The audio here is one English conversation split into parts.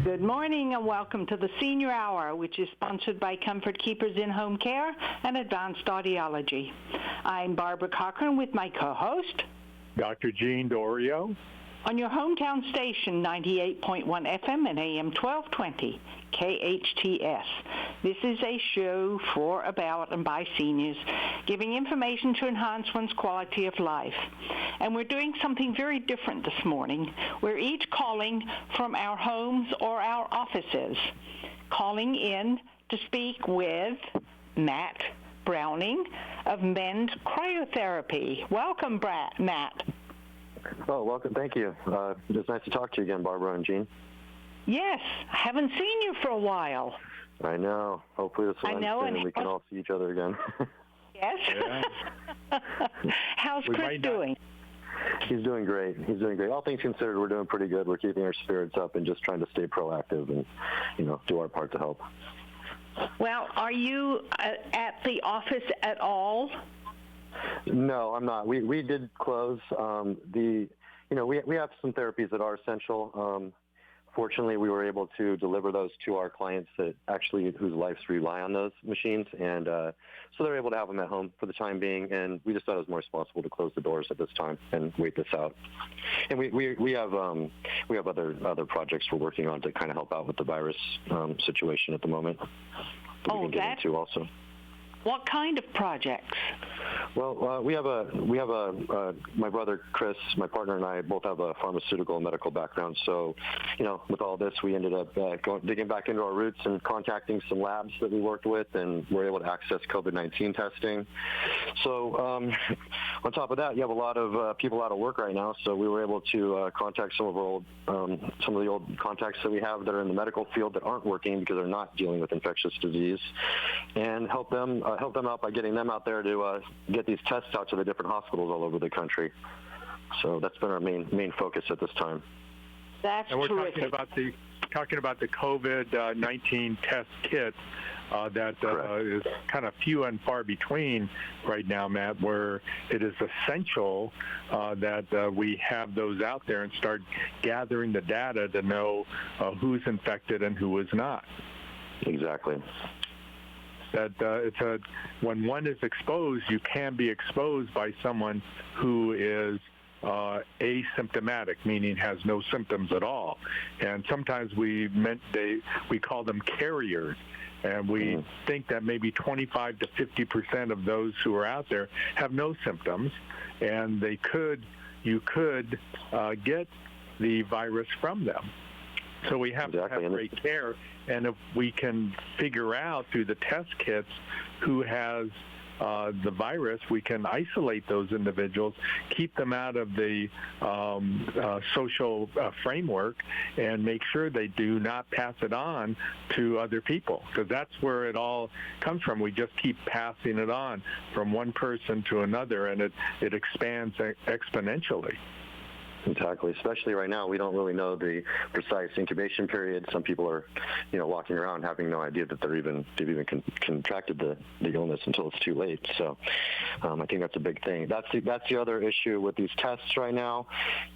Good morning and welcome to the Senior Hour, which is sponsored by Comfort Keepers in-Home Care and Advanced Audiology. I'm Barbara Cochran with my co-host, Dr. Gene Dorio. On your hometown station, 98.1 FM and AM 1220, KHTS. This is a show for, about, and by seniors, giving information to enhance one's quality of life. And we're doing something very different this morning. We're each calling from our homes or our offices, calling in to speak with Matt Browning of Mend Cryotherapy. Welcome, Matt. Oh, welcome. Thank you. It's nice to talk to you again, Barbara and Gene. Yes, I haven't seen you for a while. I know. Hopefully this will end soon and we can all see each other again. Yes. Yeah. How's Chris doing? He's doing great. All things considered, we're doing pretty good. We're keeping our spirits up and just trying to stay proactive and, do our part to help. Well, are you at the office at all? No, I'm not. We did close. We have some therapies that are essential. Fortunately, we were able to deliver those to our clients whose lives rely on those machines, and so they're able to have them at home for the time being. And we just thought it was more responsible to close the doors at this time and wait this out. And we have other projects we're working on to kind of help out with the virus situation at the moment. We can get into also. What kind of projects? Well, we have my brother Chris, my partner, and I both have a pharmaceutical and medical background. So, with all this, we ended up digging back into our roots and contacting some labs that we worked with, and we're able to access COVID-19 testing. So, on top of that, you have a lot of people out of work right now. So we were able to contact some of the old contacts that we have that are in the medical field that aren't working because they're not dealing with infectious disease, and help them out by getting them out there to get these tests out to the different hospitals all over the country. So that's been our main focus at this time. That's and we're terrific. talking about the COVID-19 test kit that is kind of few and far between right now, Matt, where it is essential that we have those out there and start gathering the data to know who's infected and who is not. Exactly. That when one is exposed, you can be exposed by someone who is asymptomatic, meaning has no symptoms at all. And sometimes we call them carriers. And we think that maybe 25 to 50% of those who are out there have no symptoms, and you could get the virus from them. So we have to have great care, and if we can figure out through the test kits who has the virus, we can isolate those individuals, keep them out of the social framework, and make sure they do not pass it on to other people, because that's where it all comes from. We just keep passing it on from one person to another, and it expands exponentially. Exactly. Especially right now, we don't really know the precise incubation period. Some people are, walking around having no idea that they've even contracted the illness until it's too late. So, I think that's a big thing. That's the other issue with these tests right now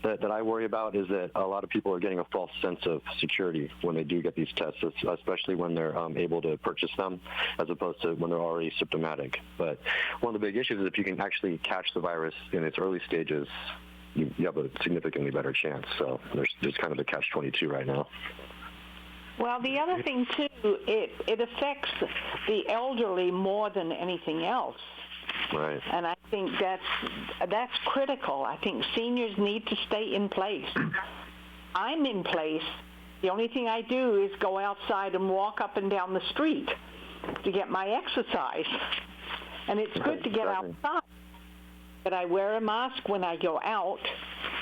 that I worry about, is that a lot of people are getting a false sense of security when they do get these tests, especially when they're able to purchase them, as opposed to when they're already symptomatic. But one of the big issues is if you can actually catch the virus in its early stages, you have a significantly better chance. So there's kind of a catch-22 right now. Well, the other thing, too, it affects the elderly more than anything else. Right. And I think that's critical. I think seniors need to stay in place. I'm in place. The only thing I do is go outside and walk up and down the street to get my exercise. And it's good to get outside. But I wear a mask when I go out,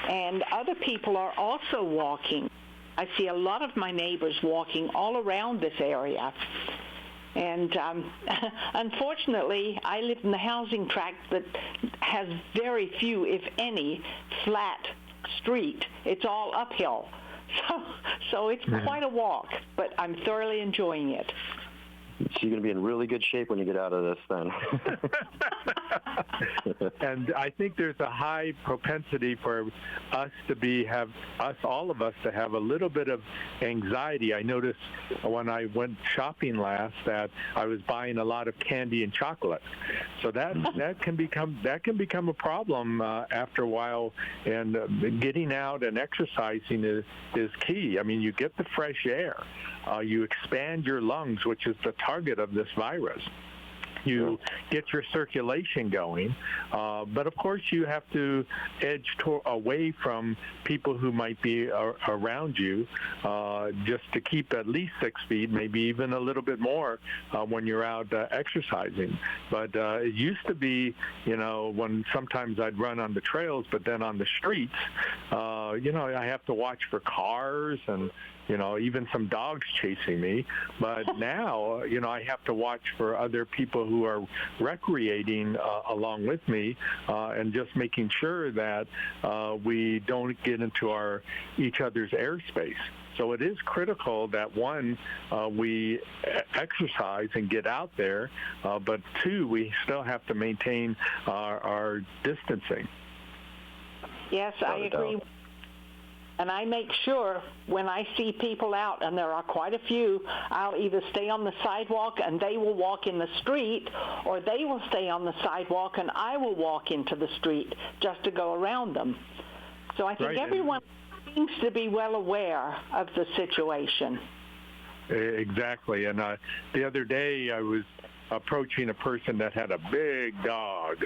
and other people are also walking. I see a lot of my neighbors walking all around this area. And unfortunately, I live in the housing tract that has very few, if any, flat street. It's all uphill. So it's quite a walk, but I'm thoroughly enjoying it. So you're going to be in really good shape when you get out of this then. And I think there's a high propensity for all of us to have a little bit of anxiety. I noticed when I went shopping last that I was buying a lot of candy and chocolate. So that can become a problem after a while. And getting out and exercising is key. I mean, you get the fresh air. You expand your lungs, which is the target of this virus. You get your circulation going, but of course you have to edge away from people who might be around you, just to keep at least 6 feet, maybe even a little bit more when you're out exercising. But it used to be, when sometimes I'd run on the trails, but then on the streets, I have to watch for cars and even some dogs chasing me. But now, I have to watch for other people who are recreating along with me and just making sure that we don't get into each other's airspace. So it is critical that, one, we exercise and get out there, but two, we still have to maintain our distancing. Yes, I agree. And I make sure when I see people out, and there are quite a few, I'll either stay on the sidewalk and they will walk in the street, or they will stay on the sidewalk and I will walk into the street just to go around them. So I think everyone seems to be well aware of the situation. Exactly. And the other day I was approaching a person that had a big dog.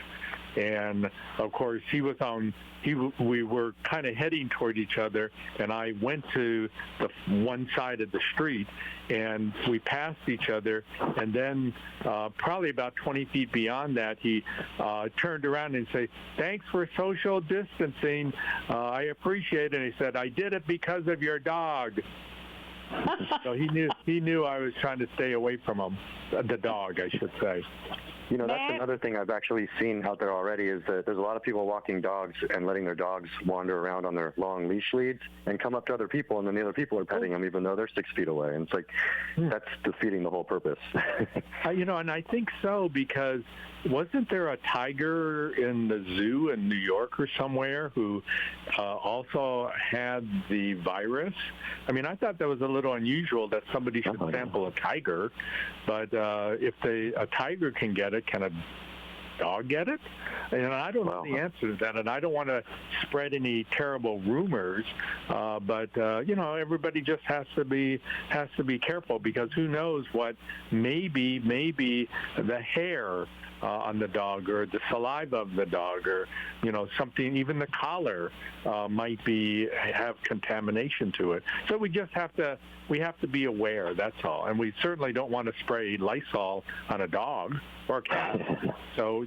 And of course, we were kind of heading toward each other, and I went to the one side of the street, and we passed each other, and then probably about 20 feet beyond that, he turned around and said, "Thanks for social distancing. I appreciate it." And he said, "I did it because of your dog." So he knew I was trying to stay away from him, the dog, I should say. That's another thing I've actually seen out there already is that there's a lot of people walking dogs and letting their dogs wander around on their long leash leads and come up to other people, and then the other people are petting them even though they're 6 feet away. And it's like, that's defeating the whole purpose. And I think so, because wasn't there a tiger in the zoo in New York or somewhere who also had the virus? I mean, I thought that was a little unusual that somebody should sample a tiger, but if a tiger can get it, can a dog get it? And I don't know the answer to that, and I don't want to spread any terrible rumors, but everybody just has to be careful, because who knows what maybe the hair on the dog, or the saliva of the dog, or something, even the collar might have contamination to it. So we have to be aware, that's all. And we certainly don't want to spray Lysol on a dog or a cat. So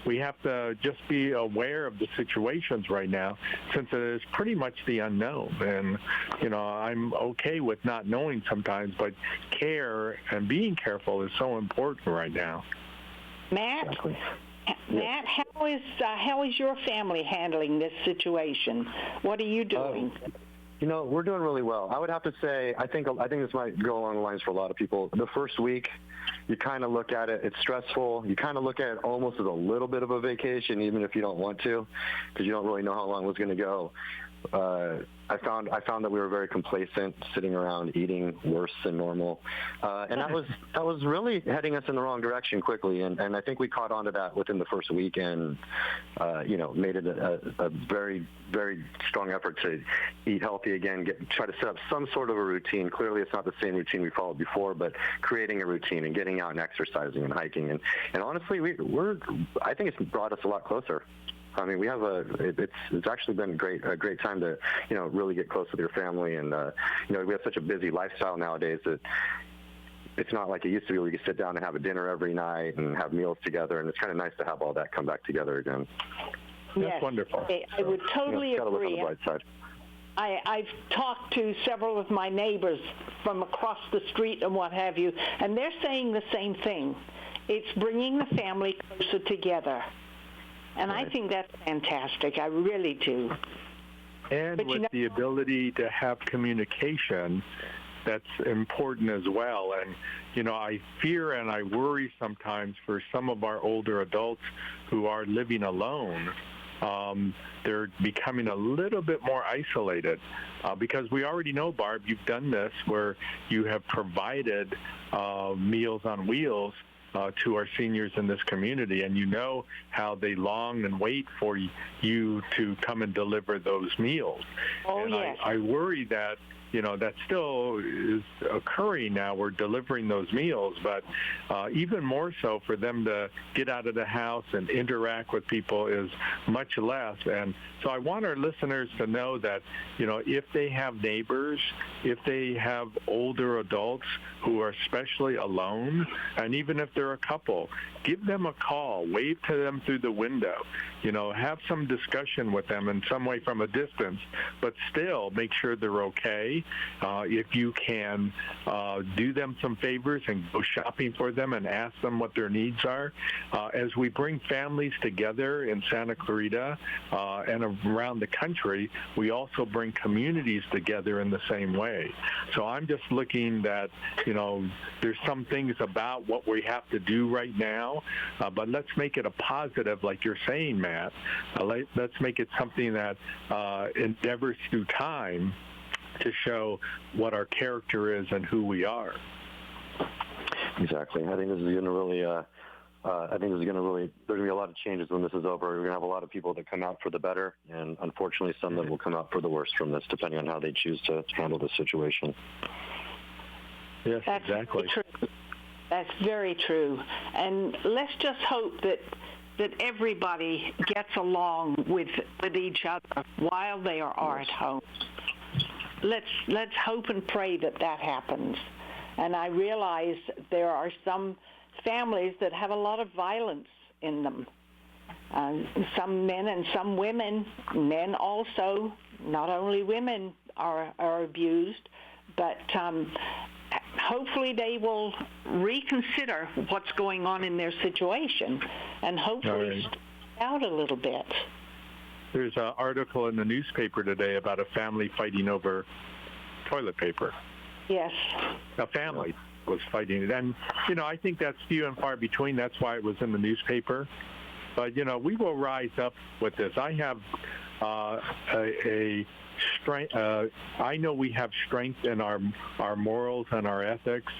we have to just be aware of the situations right now, since it is pretty much the unknown. And I'm okay with not knowing sometimes, but care and being careful is so important right now. Matt, exactly. Matt, how is your family handling this situation? What are you doing? We're doing really well. I would have to say, I think this might go along the lines for a lot of people. The first week, you kind of look at it, it's stressful. You kind of look at it almost as a little bit of a vacation, even if you don't want to, because you don't really know how long it's going to go. I found that we were very complacent, sitting around eating worse than normal, and that was really heading us in the wrong direction quickly. And I think we caught on to that within the first week, and made it a very, very strong effort to eat healthy again, try to set up some sort of a routine. Clearly, it's not the same routine we followed before, but creating a routine and getting out and exercising and hiking. And honestly, I think it's brought us a lot closer. I mean, we have it's actually been a great time to, really get close with your family. And, we have such a busy lifestyle nowadays that it's not like it used to be where you could sit down and have a dinner every night and have meals together. And it's kind of nice to have all that come back together again. Yes, that's wonderful. I would totally agree. Look on the bright side. I've talked to several of my neighbors from across the street and what have you, and they're saying the same thing. It's bringing the family closer together. And I think that's fantastic. I really do. And with the ability to have communication, that's important as well. And, I fear and I worry sometimes for some of our older adults who are living alone. They're becoming a little bit more isolated because we already know, Barb, you've done this where you have provided Meals on Wheels to our seniors in this community, and you know how they long and wait for you to come and deliver those meals. Oh, and yes. I worry that that still is occurring now. We're delivering those meals, but even more so for them to get out of the house and interact with people is much less. And so I want our listeners to know that, if they have neighbors, if they have older adults who are especially alone, and even if they're a couple, give them a call, wave to them through the window, have some discussion with them in some way from a distance, but still make sure they're okay. If you can do them some favors and go shopping for them and ask them what their needs are. As we bring families together in Santa Clarita and around the country, we also bring communities together in the same way. So I'm just looking that, there's some things about what we have to do right now, but let's make it a positive, like you're saying, Matt. Let's make it something that endeavors through time to show what our character is and who we are. Exactly. I think this is going to really, there's going to be a lot of changes when this is over. We're going to have a lot of people that come out for the better, and unfortunately some that will come out for the worse from this, depending on how they choose to handle the situation. Yes, That's exactly. True. That's very true. And let's just hope that everybody gets along with each other while they are at home. Let's hope and pray that happens. And I realize there are some families that have a lot of violence in them. Some men and some women, men also, not only women are abused, but hopefully they will reconsider what's going on in their situation and hopefully step out a little bit. There's an article in the newspaper today about a family fighting over toilet paper. Yes. A family was fighting it. And, I think that's few and far between. That's why it was in the newspaper. But, we will rise up with this. I have a strength. I know we have strength in our morals and our ethics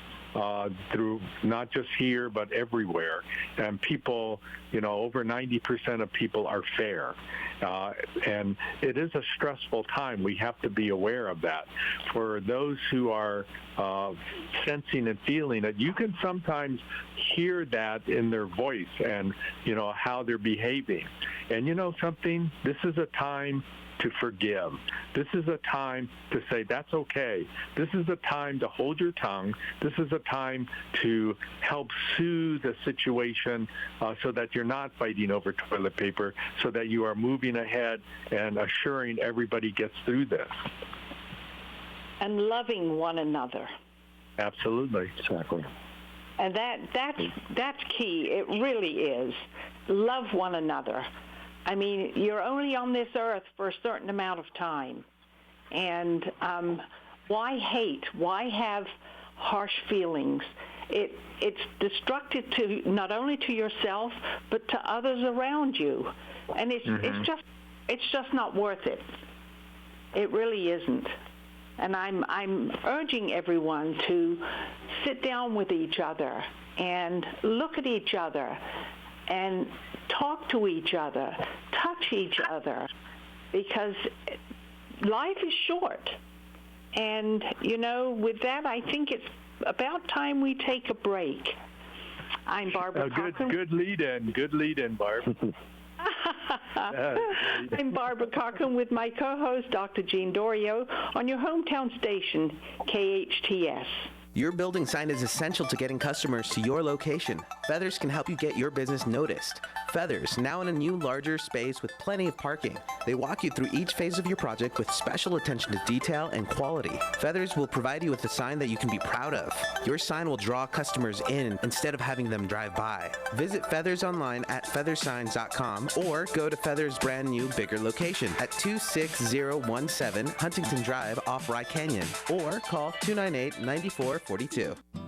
through not just here but everywhere. And people, over 90% of people are fair. And it is a stressful time. We have to be aware of that. For those who are sensing and feeling it, you can sometimes hear that in their voice and, how they're behaving. And something, this is a time to forgive. This is a time to say, that's okay. This is a time to hold your tongue. This is a time to help soothe the situation so that you're not fighting over toilet paper, so that you are moving ahead and assuring everybody gets through this. And loving one another. Absolutely. Exactly. And that's key. It really is. Love one another. I mean, you're only on this earth for a certain amount of time. And why hate? Why have harsh feelings? It's destructive to not only to yourself, but to others around you. And it's just not worth it. It really isn't. And I'm urging everyone to sit down with each other and look at each other and talk to each other, touch each other, because life is short. And, with that, I think it's about time we take a break. I'm Barbara Cochran. Good lead-in, Barb. I'm Barbara Cochran with my co-host, Dr. Jean Dorio, on your hometown station, KHTS. Your building sign is essential to getting customers to your location. Feathers can help you get your business noticed. Feathers, now in a new, larger space with plenty of parking. They walk you through each phase of your project with special attention to detail and quality. Feathers will provide you with a sign that you can be proud of. Your sign will draw customers in instead of having them drive by. Visit Feathers online at feathersigns.com or go to Feathers' brand new, bigger location at 26017 Huntington Drive off Rye Canyon or call 298-9442.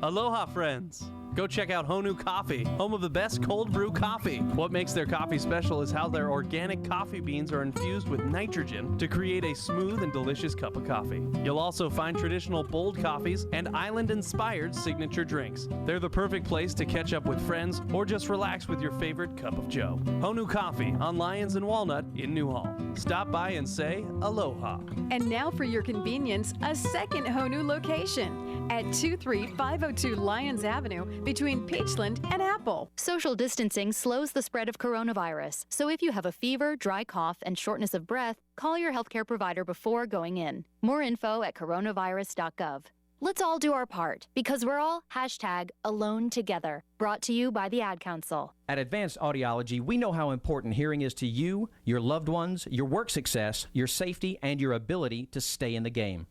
Aloha, friends. Go check out Honu Coffee, home of the best cold brew coffee. What makes their coffee special is how their organic coffee beans are infused with nitrogen to create a smooth and delicious cup of coffee. You'll also find traditional bold coffees and island-inspired signature drinks. They're the perfect place to catch up with friends or just relax with your favorite cup of joe. Honu Coffee on Lyons and Walnut in Newhall. Stop by and say aloha. And now for your convenience, a second Honu location at 23502 Lyons Avenue between Peachland and Apple. Social distancing slows the spread of coronavirus, so if you have a fever, dry cough, and shortness of breath, call your healthcare provider before going in. More info at coronavirus.gov. Let's all do our part, because we're all #AloneTogether. Brought to you by the Ad Council. At Advanced Audiology, we know how important hearing is to you, your loved ones, your work success, your safety, and your ability to stay in the game.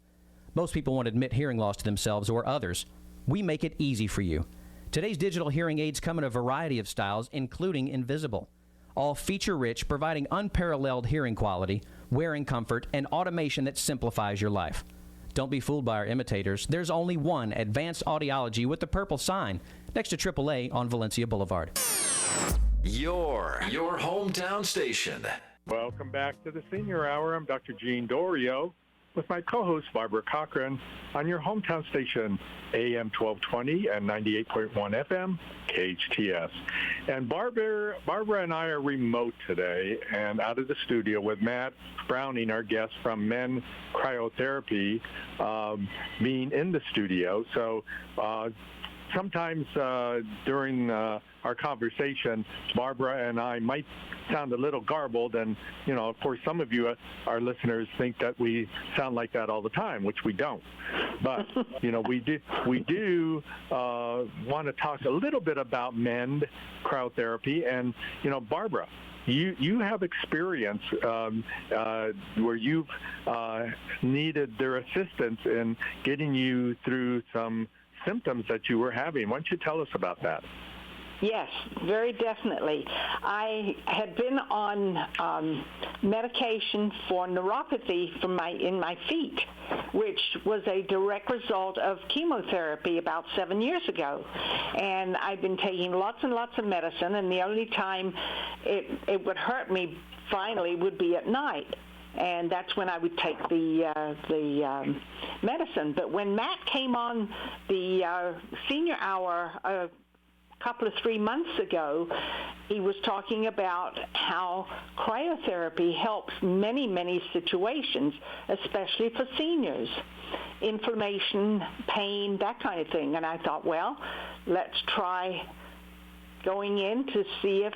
Most people won't admit hearing loss to themselves or others. We make it easy for you. Today's digital hearing aids come in a variety of styles, including invisible. All feature-rich, providing unparalleled hearing quality, wearing comfort, and automation that simplifies your life. Don't be fooled by our imitators. There's only one Advanced Audiology with the purple sign next to AAA on Valencia Boulevard. Your hometown station. Welcome back to the Senior Hour. I'm Dr. Gene Dorio with my co-host Barbara Cochran on your hometown station, AM 1220 and 98.1 FM, KHTS. And Barbara and I are remote today and out of the studio with Matt Browning, our guest from Mend Cryotherapy, being in the studio. So sometimes during our conversation, Barbara and I might sound a little garbled, and of course, some of you, our listeners, think that we sound like that all the time, which we don't. But we do want to talk a little bit about Mend Cryotherapy, and Barbara, you have experience where you've needed their assistance in getting you through some symptoms that you were having. Why don't you tell us about that? Yes, very definitely. I had been on medication for neuropathy in my feet, which was a direct result of chemotherapy about 7 years ago. And I've been taking lots and lots of medicine, and the only time it would hurt me finally would be at night. And that's when I would take the medicine. But when Matt came on the Senior Hour a couple of 3 months ago, he was talking about how cryotherapy helps many, many situations, especially for seniors. Inflammation, pain, that kind of thing. And I thought, well, let's try going in to see if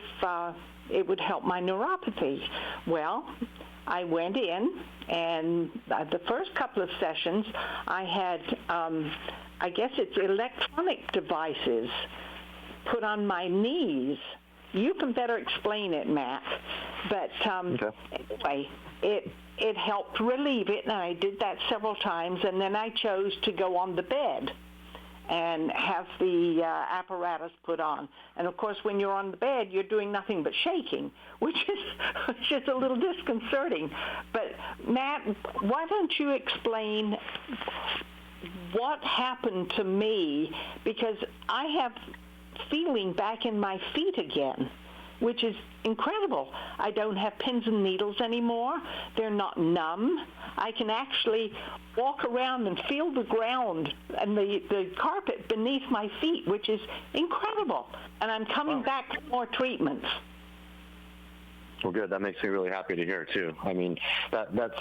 it would help my neuropathy. Well, I went in, and the first couple of sessions, I had, I guess it's electronic devices put on my knees. You can better explain it, Matt. But anyway, it helped relieve it, and I did that several times, and then I chose to go on the bed and have the apparatus put on. And of course, when you're on the bed, you're doing nothing but shaking, which is a little disconcerting. But Matt, why don't you explain what happened to me? Because I have feeling back in my feet again, which is incredible. I don't have pins and needles anymore. They're not numb. I can actually walk around and feel the ground and the carpet beneath my feet, which is incredible. And I'm coming back for more treatments. Well, good. That makes me really happy to hear too. I mean, that's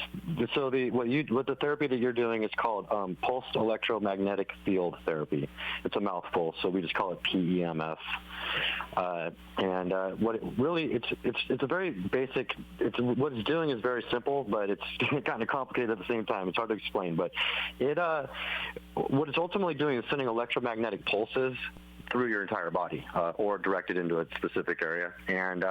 so what the therapy that you're doing is called pulsed electromagnetic field therapy. It's a mouthful, so we just call it PEMF. What it really it's a very basic. What it's doing is very simple, but it's kind of complicated at the same time. It's hard to explain, but what it's ultimately doing is sending electromagnetic pulses through your entire body or directed into a specific area. And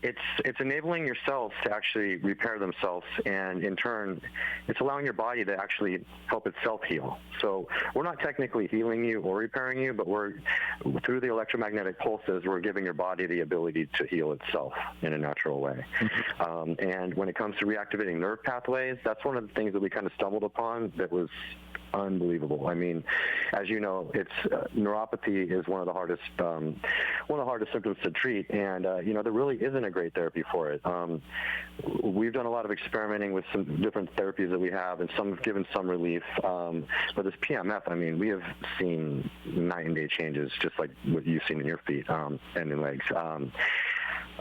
it's enabling your cells to actually repair themselves, and in turn, it's allowing your body to actually help itself heal. So we're not technically healing you or repairing you, but through the electromagnetic pulses, we're giving your body the ability to heal itself in a natural way. And when it comes to reactivating nerve pathways, that's one of the things that we kind of stumbled upon that was unbelievable. I mean, as you know, neuropathy is one of the hardest symptoms to treat, and there really isn't a great therapy for it. We've done a lot of experimenting with some different therapies that we have, and some have given some relief. But this PMF, I mean, we have seen night and day changes, just like what you've seen in your feet and in legs.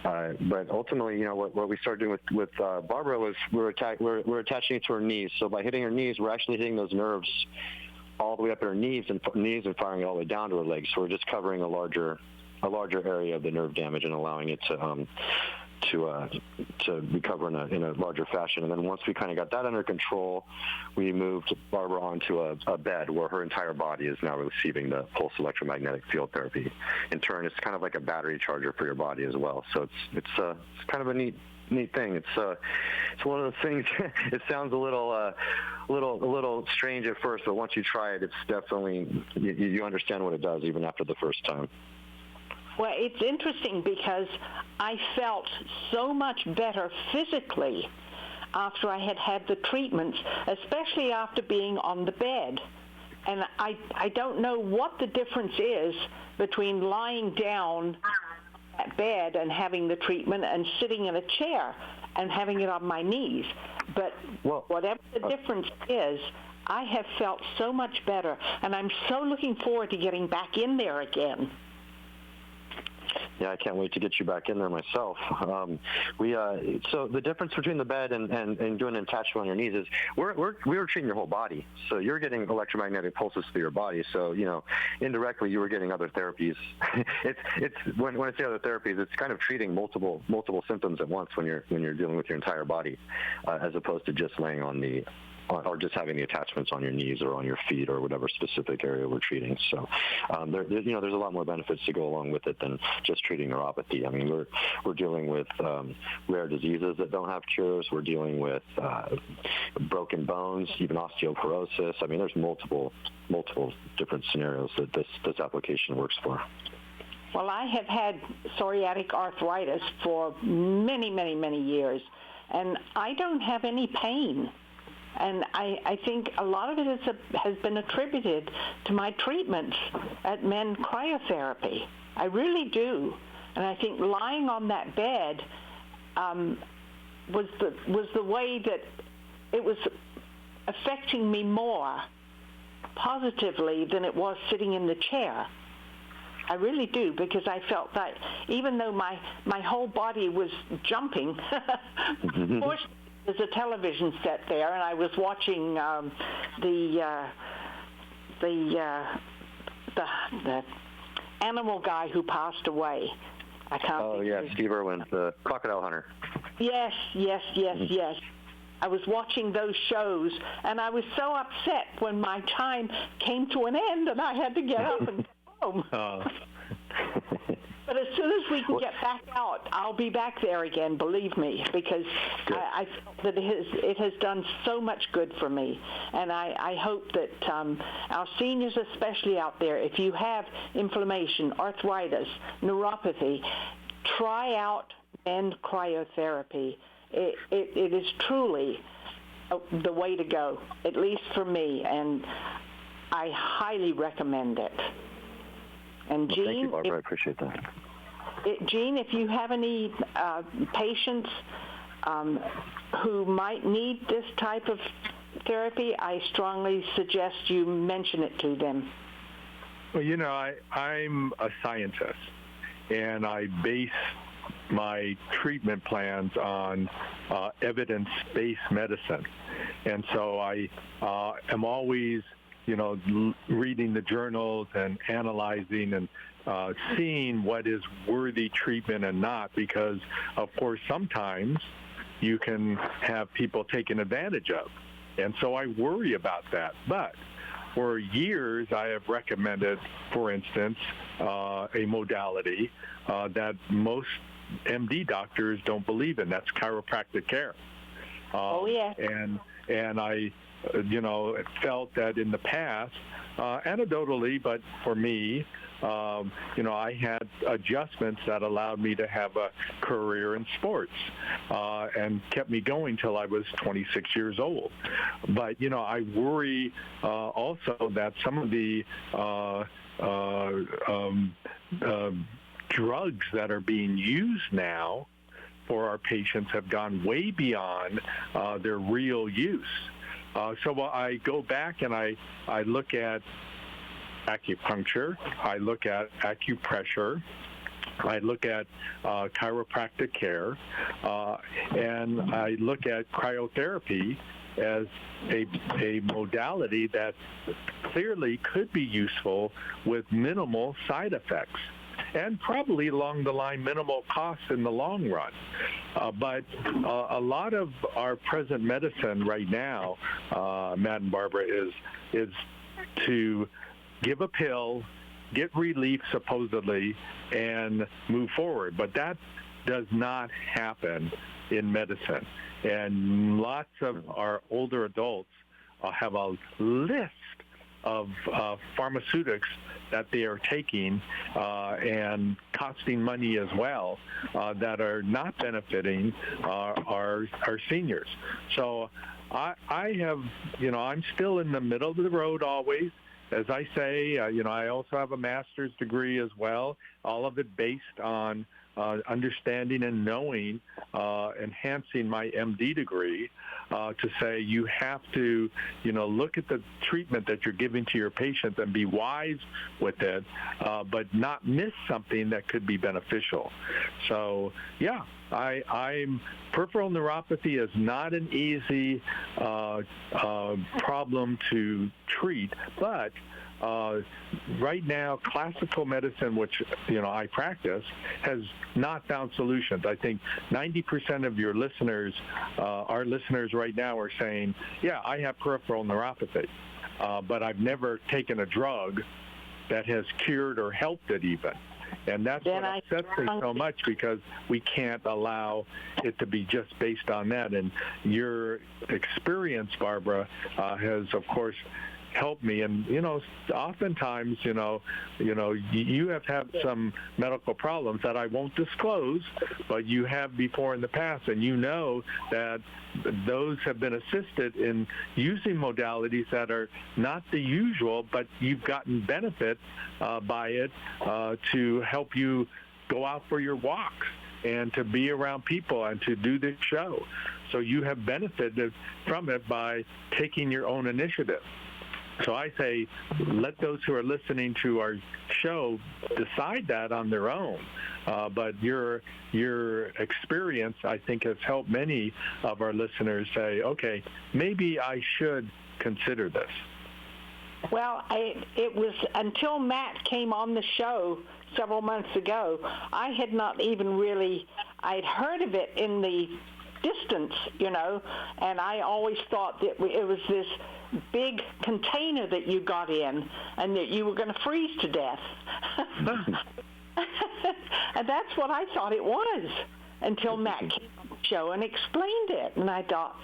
But ultimately, what we started doing with Barbara was we're attaching it to her knees. So by hitting her knees, we're actually hitting those nerves all the way up in her knees and firing it all the way down to her legs. So we're just covering a larger area of the nerve damage and allowing it to recover in a larger fashion. And then once we kind of got that under control, we moved Barbara onto a bed where her entire body is now receiving the pulse electromagnetic field therapy. In turn, it's kind of like a battery charger for your body as well. So it's kind of a neat thing. It's one of those things. It sounds a little strange at first, but once you try it, it's definitely you understand what it does even after the first time. Well, it's interesting because I felt so much better physically after I had the treatments, especially after being on the bed. And I don't know what the difference is between lying down at bed and having the treatment and sitting in a chair and having it on my knees. But whatever the difference is, I have felt so much better, and I'm so looking forward to getting back in there again. Yeah, I can't wait to get you back in there myself. So the difference between the bed and doing an attachment on your knees is we were treating your whole body. So you're getting electromagnetic pulses through your body. So indirectly you were getting other therapies. It's when I say other therapies, it's kind of treating multiple symptoms at once when you're dealing with your entire body, as opposed to just laying on or just having the attachments on your knees or on your feet or whatever specific area we're treating. So there's a lot more benefits to go along with it than just treating neuropathy. I mean, we're dealing with rare diseases that don't have cures. We're dealing with broken bones, even osteoporosis. I mean, there's multiple different scenarios that this application works for. Well, I have had psoriatic arthritis for many, many, many years, and I don't have any pain. And I think a lot of it has been attributed to my treatments at Mend Cryotherapy. I really do. And I think lying on that bed was the way that it was affecting me more positively than it was sitting in the chair. I really do, because I felt that even though my whole body was jumping, there's a television set there, and I was watching the animal guy who passed away. I can't. Oh yeah, Steve Irwin, the crocodile hunter. Yes. I was watching those shows, and I was so upset when my time came to an end, and I had to get up and go home. But as soon as we can get back out, I'll be back there again, believe me, because I feel that it has done so much good for me. And I hope that our seniors especially out there, if you have inflammation, arthritis, neuropathy, try out Mend Cryotherapy. It is truly the way to go, at least for me, and I highly recommend it. And Jean, thank you, Barbara. I appreciate that. Jean, if you have any patients who might need this type of therapy, I strongly suggest you mention it to them. Well, I'm a scientist, and I base my treatment plans on evidence-based medicine. And so I am always, reading the journals and analyzing and seeing what is worthy treatment and not, because, of course, sometimes you can have people taken advantage of. And so I worry about that. But for years, I have recommended, for instance, a modality that most MD doctors don't believe in. That's chiropractic care. And I, felt that in the past, anecdotally, but for me, I had adjustments that allowed me to have a career in sports and kept me going till I was 26 years old. But, I worry also that some of the drugs that are being used now for our patients have gone way beyond their real use. So I go back and I look at acupuncture, I look at acupressure, I look at chiropractic care, and I look at cryotherapy as a modality that clearly could be useful with minimal side effects, and probably along the line minimal costs in the long run. But a lot of our present medicine right now, Matt and Barbara, is to give a pill, get relief supposedly, and move forward. But that does not happen in medicine. And lots of our older adults have a list of pharmaceutics that they are taking and costing money as well that are not benefiting our seniors. So I have, I'm still in the middle of the road always. As I say, I also have a master's degree as well, all of it based on understanding and knowing, enhancing my MD degree to say you have to, look at the treatment that you're giving to your patient and be wise with it, but not miss something that could be beneficial. So, yeah, I'm peripheral neuropathy is not an easy problem to treat, but right now, classical medicine, which I practice, has not found solutions. I think 90% of your listeners, our listeners right now, are saying, "Yeah, I have peripheral neuropathy, but I've never taken a drug that has cured or helped it even." And that's what upsets me so much, because we can't allow it to be just based on that. And your experience, Barbara, has, of course, helped me. And, oftentimes, you have had some medical problems that I won't disclose, but you have before in the past. And that those have been assisted in using modalities that are not the usual, but you've gotten benefit by it to help you go out for your walks and to be around people and to do this show. So you have benefited from it by taking your own initiative. So I say, let those who are listening to our show decide that on their own. But your experience, I think, has helped many of our listeners say, okay, maybe I should consider this. Well, it was until Matt came on the show several months ago, I had not even really, I'd heard of it in the distance, and I always thought that it was this big container that you got in and that you were going to freeze to death. And that's what I thought it was until Matt came on the show and explained it. And I thought,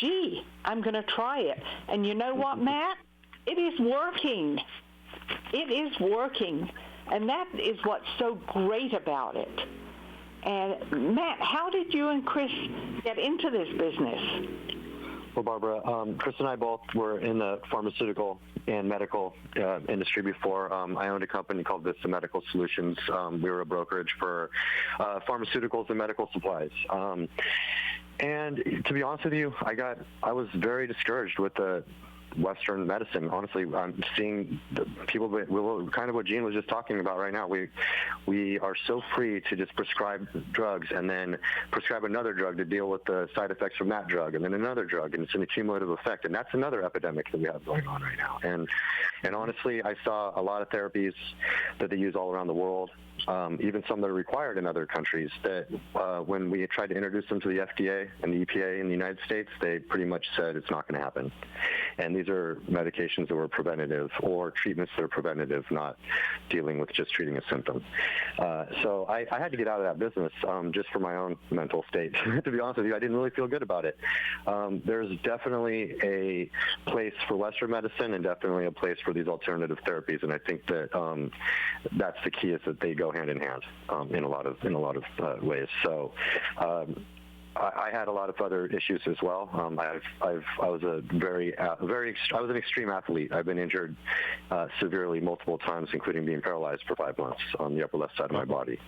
gee, I'm going to try it. And you know what, Matt? It is working. It is working. And that is what's so great about it. And Matt, how did you and Chris get into this business? Well, Barbara, Chris and I both were in the pharmaceutical and medical industry before. I owned a company called Vista Medical Solutions. We were a brokerage for pharmaceuticals and medical supplies. And to be honest with you, I was very discouraged with the Western medicine. Honestly, I'm seeing people, kind of what Gene was just talking about right now. We are so free to just prescribe drugs and then prescribe another drug to deal with the side effects from that drug, and then another drug, and it's an accumulative effect. And that's another epidemic that we have going on right now. And honestly, I saw a lot of therapies that they use all around the world, even some that are required in other countries, that when we tried to introduce them to the FDA and the EPA in the United States, they pretty much said it's not going to happen. And these are medications that were preventative, or treatments that are preventative, not dealing with just treating a symptom. So I had to get out of that business just for my own mental state. To be honest with you, I didn't really feel good about it. There's definitely a place for Western medicine and definitely a place for these alternative therapies, and I think that that's the key, is that they go hand in hand in a lot of ways. So I had a lot of other issues as well. I was an extreme athlete. I've been injured severely multiple times, including being paralyzed for 5 months on the upper left side of my body.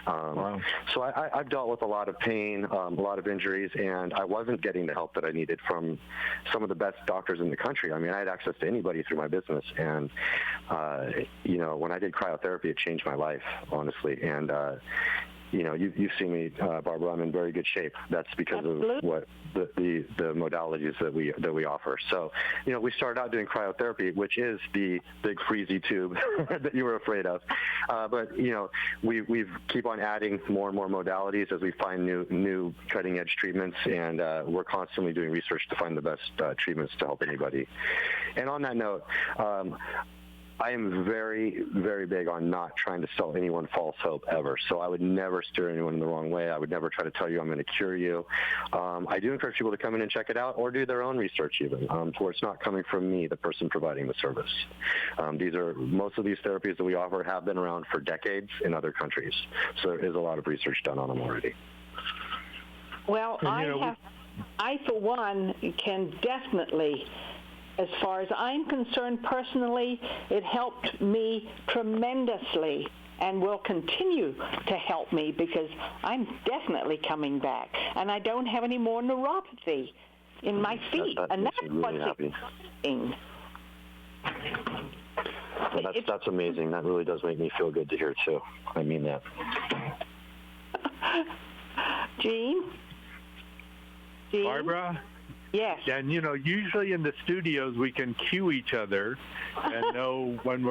Wow. So I've dealt with a lot of pain, a lot of injuries, and I wasn't getting the help that I needed from some of the best doctors in the country. I mean, I had access to anybody through my business, and when I did cryotherapy, it changed my life, honestly. And you've seen me, Barbara. I'm in very good shape. That's because of what the modalities that we offer. So, we started out doing cryotherapy, which is the big freezy tube that you were afraid of. But we keep on adding more and more modalities as we find new cutting edge treatments, and we're constantly doing research to find the best treatments to help anybody. And on that note, I am very, very big on not trying to sell anyone false hope ever. So I would never steer anyone in the wrong way. I would never try to tell you I'm going to cure you. I do encourage people to come in and check it out, or do their own research even, where it's not coming from me, the person providing the service. Most of these therapies that we offer have been around for decades in other countries. So there is a lot of research done on them already. Well, I for one can definitely, as far as I'm concerned personally, it helped me tremendously and will continue to help me, because I'm definitely coming back. And I don't have any more neuropathy in my feet. And that's really what's exciting. Well, that's amazing. That really does make me feel good to hear, too. I mean that. Gene? Barbara? Yes. And, usually in the studios we can cue each other and know when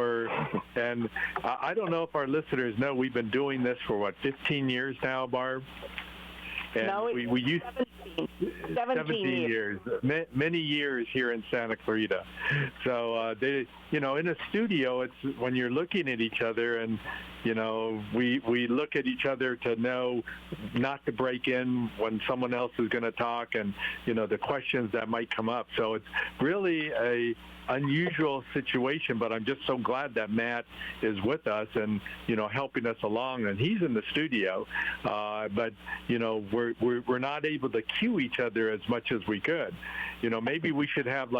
and I don't know if our listeners know, we've been doing this for, 15 years now, Barb? And no, we used 17 years. Many years here in Santa Clarita. So, in a studio, it's when you're looking at each other, and, we look at each other to know not to break in when someone else is going to talk, and, the questions that might come up. So it's really a unusual situation, but I'm just so glad that Matt is with us and, helping us along, and he's in the studio, but, we're not able to cue each other as much as we could. Maybe we should have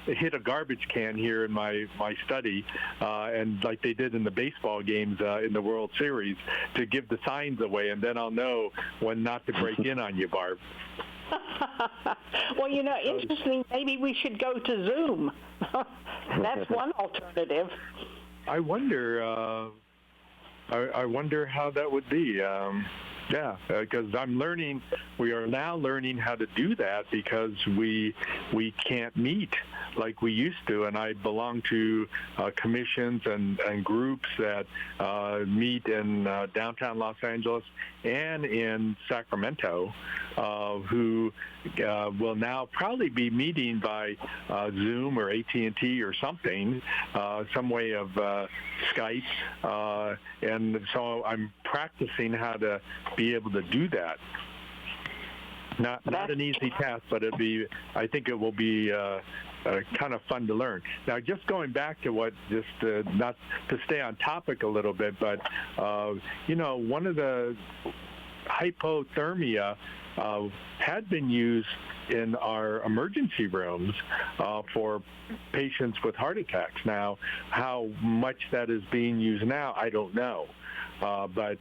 hit a garbage can here in my study, and like they did in the baseball games in the World Series, to give the signs away, and then I'll know when not to break in on you, Barb. Well, interesting, maybe we should go to Zoom. That's one alternative. I wonder how that would be. Because we are now learning how to do that, because we can't meet like we used to, and I belong to commissions and groups that meet in downtown Los Angeles and in Sacramento, who will now probably be meeting by Zoom or AT&T or something, some way of Skype, and so I'm practicing how to be able to do that. Not an easy task, but I think it will be kind of fun to learn. Now, just going back to not to stay on topic a little bit, but one of the hypothermia had been used in our emergency rooms for patients with heart attacks. Now, how much that is being used now, I don't know. But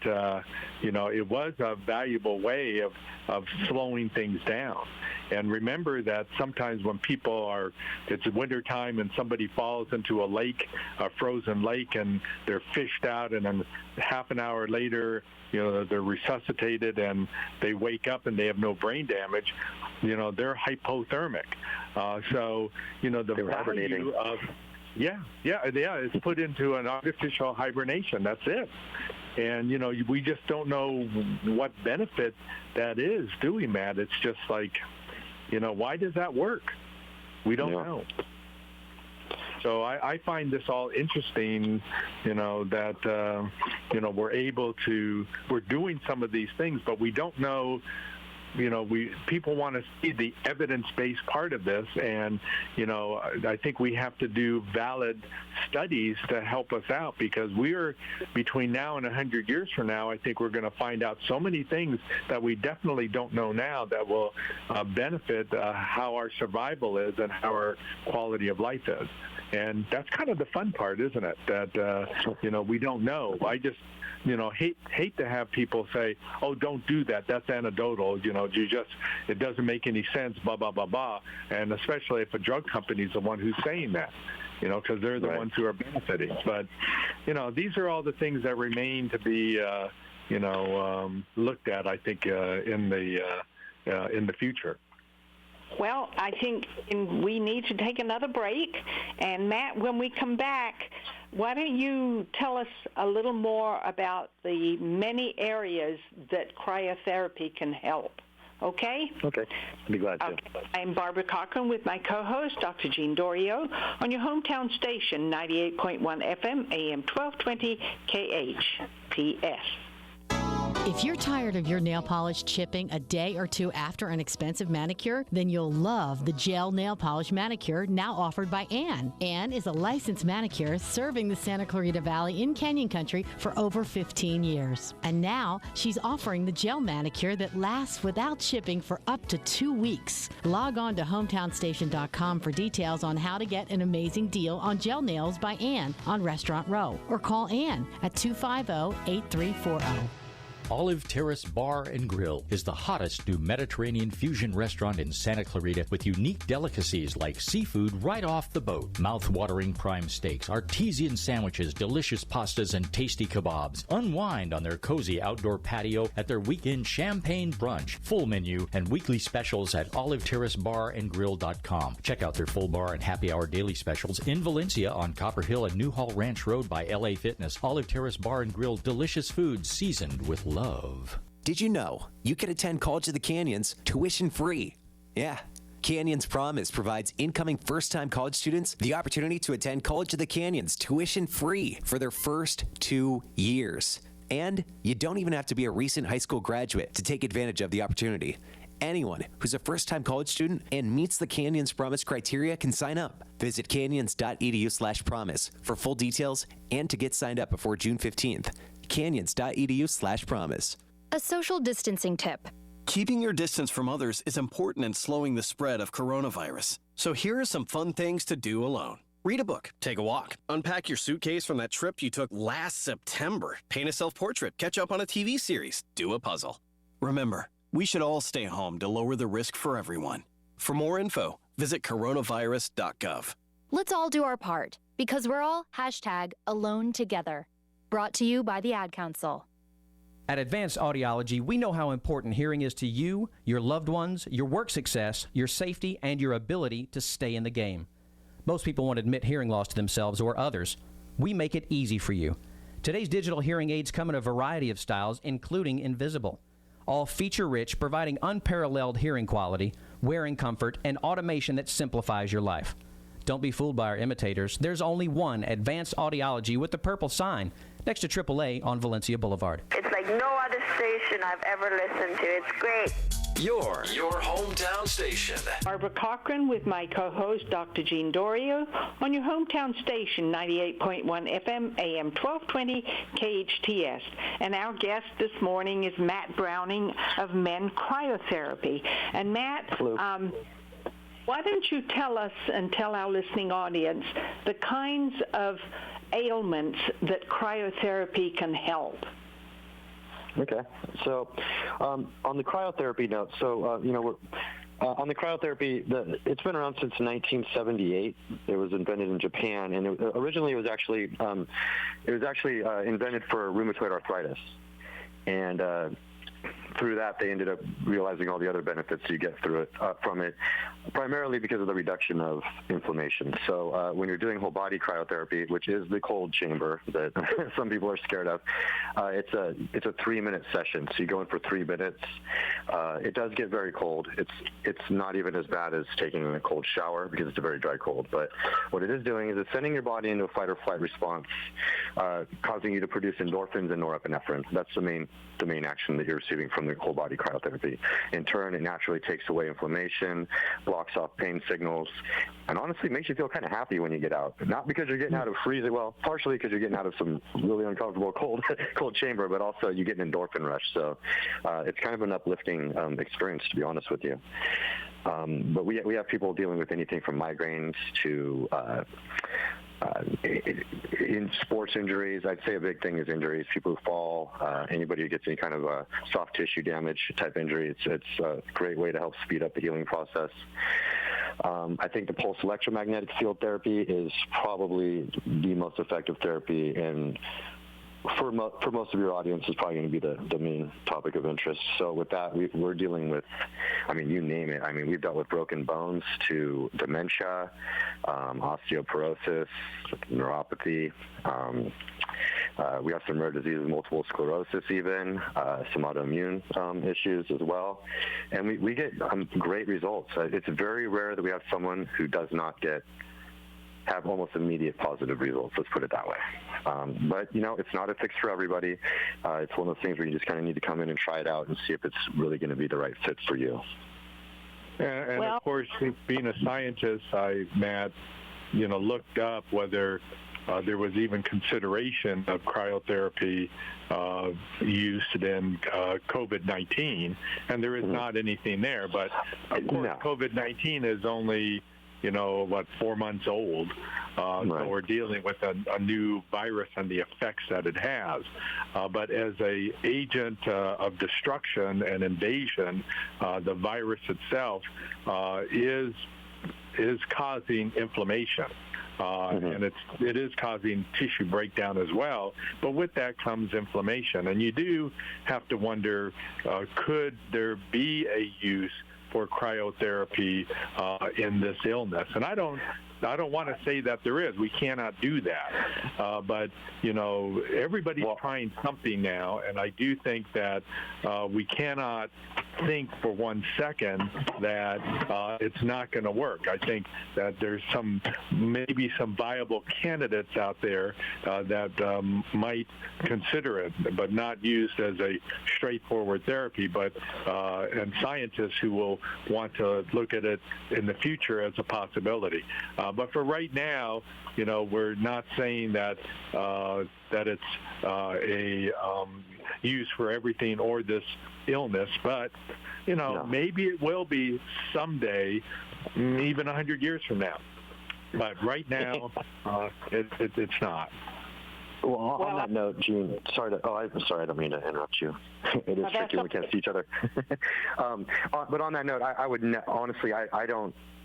it was a valuable way of slowing things down. And remember that sometimes when it's wintertime and somebody falls into a lake, a frozen lake, and they're fished out, and then half an hour later, they're resuscitated and they wake up and they have no brain damage, they're hypothermic. So, the value of, it's put into an artificial hibernation. That's it. And, we just don't know what benefit that is, do we, Matt? It's just like, why does that work? We don't know. So I find this all interesting, that, we're doing some of these things, but we don't know. People want to see the evidence-based part of this, and, I think we have to do valid studies to help us out, because we're between now and 100 years from now, I think we're going to find out so many things that we definitely don't know now that will benefit how our survival is and how our quality of life is. And that's kind of the fun part, isn't it? That, we don't know. I just, hate to have people say, oh, don't do that. That's anecdotal. It doesn't make any sense, blah, blah, blah, blah. And especially if a drug company is the one who's saying that, because they're the ones who are benefiting. But, these are all the things that remain to be, looked at, I think, in the future. Well, I think we need to take another break. And, Matt, when we come back, why don't you tell us a little more about the many areas that cryotherapy can help? Okay? Okay. I'd be glad to. Okay. I'm Barbara Cochran with my co-host, Dr. Jean Dorio, on your hometown station, 98.1 FM, AM 1220, KHTS. If you're tired of your nail polish chipping a day or two after an expensive manicure, then you'll love the gel nail polish manicure now offered by Ann. Ann is a licensed manicurist serving the Santa Clarita Valley in Canyon Country for over 15 years. And now she's offering the gel manicure that lasts without chipping for up to 2 weeks. Log on to hometownstation.com for details on how to get an amazing deal on gel nails by Ann on Restaurant Row, or call Ann at 250-8340. Olive Terrace Bar and Grill is the hottest new Mediterranean fusion restaurant in Santa Clarita with unique delicacies like seafood right off the boat, mouth-watering prime steaks, artesian sandwiches, delicious pastas, and tasty kebabs. Unwind on their cozy outdoor patio at their weekend champagne brunch, full menu, and weekly specials at oliveterracebarandgrill.com. Check out their full bar and happy hour daily specials in Valencia on Copper Hill and Newhall Ranch Road by LA Fitness. Olive Terrace Bar and Grill, delicious food seasoned with love. Did you know you can attend College of the Canyons tuition free? Yeah. Canyons Promise provides incoming first-time college students the opportunity to attend College of the Canyons tuition free for their first 2 years. And you don't even have to be a recent high school graduate to take advantage of the opportunity. Anyone who's a first-time college student and meets the Canyons Promise criteria can sign up. Visit canyons.edu/promise for full details and to get signed up before June 15th. canyons.edu/promise. A social distancing tip. Keeping your distance from others is important in slowing the spread of coronavirus. So here are some fun things to do alone. Read a book, take a walk, unpack your suitcase from that trip you took last September, paint a self-portrait, catch up on a TV series, do a puzzle. Remember, we should all stay home to lower the risk for everyone. For more info, visit coronavirus.gov. Let's all do our part, because we're all #AloneTogether. Brought to you by the Ad Council. At Advanced Audiology, we know how important hearing is to you, your loved ones, your work success, your safety, and your ability to stay in the game. Most people won't admit hearing loss to themselves or others. We make it easy for you. Today's digital hearing aids come in a variety of styles, including invisible. All feature-rich, providing unparalleled hearing quality, wearing comfort, and automation that simplifies your life. Don't be fooled by our imitators. There's only one Advanced Audiology with the purple sign next to AAA on Valencia Boulevard. It's like no other station I've ever listened to. It's great. Your hometown station. Barbara Cochran with my co-host, Dr. Jean Dorio, on your hometown station, 98.1 FM, AM 1220, KHTS. And our guest this morning is Matt Browning of Mend Cryotherapy. And Matt, why don't you tell us and tell our listening audience the kinds of ailments that cryotherapy can help? Okay. So on the cryotherapy note, on the cryotherapy, it's been around since 1978. It was invented in Japan, and originally it was actually invented for rheumatoid arthritis. And through that, they ended up realizing all the other benefits you get from it, primarily because of the reduction of inflammation. So when you're doing whole body cryotherapy, which is the cold chamber that some people are scared of, it's a 3-minute session. So you go in for 3 minutes. It does get very cold. It's not even as bad as taking a cold shower because it's a very dry cold. But what it is doing is it's sending your body into a fight or flight response, causing you to produce endorphins and norepinephrine. That's the main action that you're receiving from the whole body cryotherapy. In turn, it naturally takes away inflammation, blocks off pain signals, and honestly makes you feel kind of happy when you get out. Not because you're getting out of freezing, well, partially because you're getting out of some really uncomfortable cold chamber, but also you get an endorphin rush. So it's kind of an uplifting experience, to be honest with you. But we have people dealing with anything from migraines to in sports injuries. I'd say a big thing is injuries. People who fall, anybody who gets any kind of soft tissue damage type injury, it's a great way to help speed up the healing process. I think the pulse electromagnetic field therapy is probably the most effective therapy, and for most of your audience is probably going to be the main topic of interest. So with that, we're dealing with, you name it. We've dealt with broken bones to dementia, osteoporosis, neuropathy. We have some rare diseases, multiple sclerosis even, some autoimmune issues as well. And we get great results. It's very rare that we have someone who does not have almost immediate positive results, let's put it that way. But, it's not a fix for everybody. It's one of those things where you just kind of need to come in and try it out and see if it's really going to be the right fit for you. And of course, being a scientist, Matt, looked up whether there was even consideration of cryotherapy used in COVID-19, and there is not anything there. But, of course, COVID-19 is only 4 months old. So we're dealing with a new virus and the effects that it has. But as an agent of destruction and invasion, the virus itself is causing inflammation. And it is causing tissue breakdown as well. But with that comes inflammation. And you do have to wonder, could there be a use for cryotherapy in this illness? And I don't want to say that there is. We cannot do that. But, everybody's trying something now, and I do think that we cannot think for 1 second that it's not going to work. I think that there's maybe some viable candidates out there that might consider it, but not used as a straightforward therapy, and scientists who will want to look at it in the future as a possibility. But for right now, we're not saying that it's a use for everything or this illness, but maybe it will be someday, even 100 years from now. But right now, it's not. Well, on that note, Gene, I'm sorry, I don't mean to interrupt you. It is tricky when we can't see each other. But on that note, I would honestly,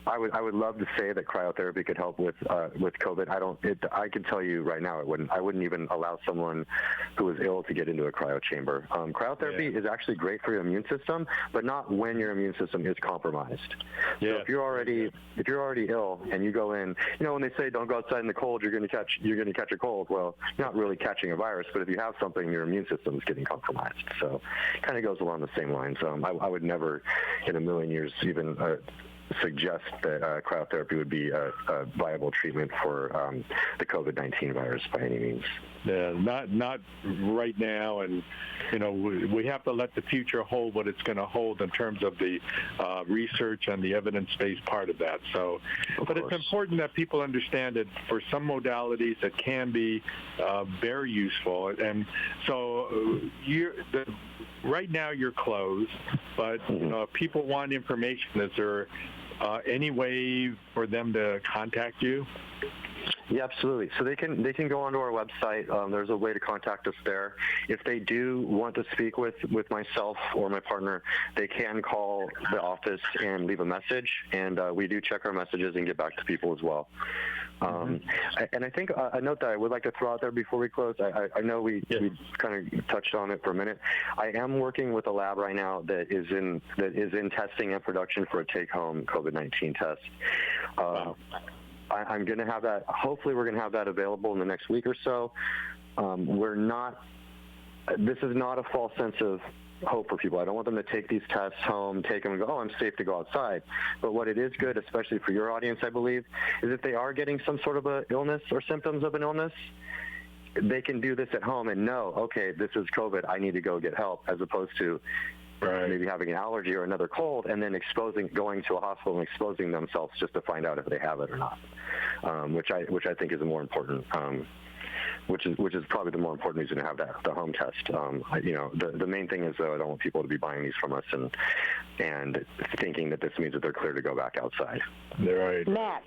I would love to say that cryotherapy could help with COVID. I can tell you right now, it wouldn't. I wouldn't even allow someone who is ill to get into a cryo chamber. Cryotherapy is actually great for your immune system, but not when your immune system is compromised. So if you're already ill and you go in, when they say don't go outside in the cold, you're going to catch a cold. Well, you're not really catching a virus, but if you have something, your immune system is getting compromised. So it kind of goes along the same lines. I would never in a million years even suggest that cryotherapy would be a viable treatment for the COVID-19 virus by any means. Yeah, not right now, and we have to let the future hold what it's going to hold in terms of the research and the evidence-based part of that. So, but it's important that people understand that for some modalities it can be very useful, and so right now you're closed, but if people want information, is there any way for them to contact you? Yeah, absolutely. So they can go onto our website. There's a way to contact us there. If they do want to speak with myself or my partner, they can call the office and leave a message, and we do check our messages and get back to people as well. And I think a note that I would like to throw out there before we close, I know we kind of touched on it for a minute. I am working with a lab right now that is in testing and production for a take-home COVID-19 test. I'm going to have that. Hopefully, we're going to have that available in the next week or so. This is not a false sense of hope for people. I don't want them to take these tests home, take them and go, oh, I'm safe to go outside. But what it is good, especially for your audience, I believe, is if they are getting some sort of an illness or symptoms of an illness, they can do this at home and know, okay, this is COVID, I need to go get help, as opposed to maybe having an allergy or another cold and then going to a hospital and exposing themselves just to find out if they have it or not, which I think is a more important, which is probably the more important reason to have the home test. The main thing is, though, I don't want people to be buying these from us and thinking that this means that they're clear to go back outside. Right. Matt,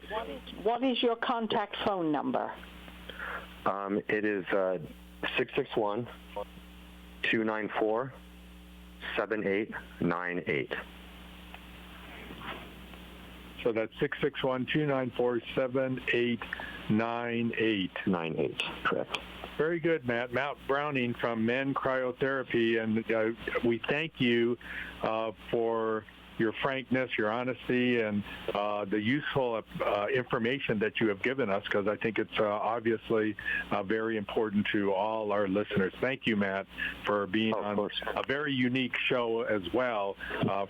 what is your contact phone number? It is 661-294-7898. So that's 661-294-7898. Correct. Very good, Matt. Matt Browning from Mend Cryotherapy, and we thank you for your frankness, your honesty, and the useful information that you have given us, because I think it's obviously very important to all our listeners. Thank you, Matt, for being on a very unique show as well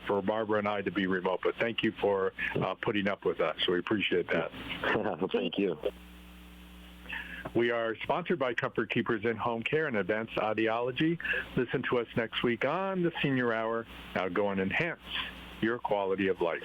for Barbara and I to be remote. But thank you for putting up with us. We appreciate that. Thank you. We are sponsored by Comfort Keepers in Home Care and Advanced Audiology. Listen to us next week on the Senior Hour. Now go and enhance your quality of life.